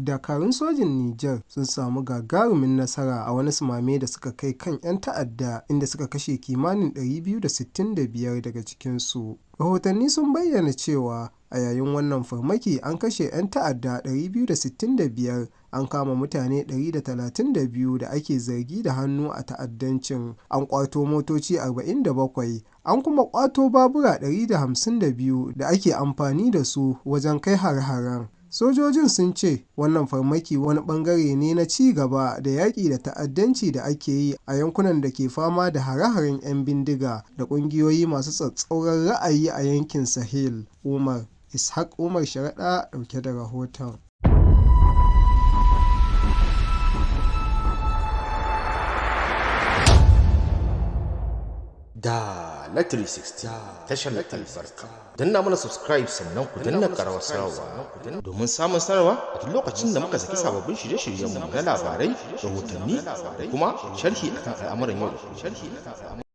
Dakarun sojin Nijar sun samu gagarumin nasara a wani sumame da suka kai kan 'yan ta'adda inda suka kashe kimanin 265 daga cikinsu. Rahotanni sun bayyana cewa a yayin wannan farmaki an kashe 'yan ta'adda 265, an kama mutane 132 da ake zargi da hannu a ta'addancin, an ƙwato motoci 47, an kuma ƙwato babura 152 da ake amfani da su wajen kai hare-haren. Sojojin sun ce wannan farmaki wani ɓangare ne na ci gaba da yaƙi da ta'addanci da ake yi a yankunan da ke fama da hare-haren 'yan bindiga da ƙungiyoyi masu tsatstsauran ra'ayi a yankin Sahel. Ishaq Umar Sharaɗa ɗauke da rahoton. Da na 360 tashar albarka. Danna mana subscribe sannan ku danna ƙarawar sanarwa domin samun sanarwa a duk lokacin da muka saki sababbin shirye-shiryenmu na labarai, rahotanni da kuma sharhi akan al'amuran yau da kullum.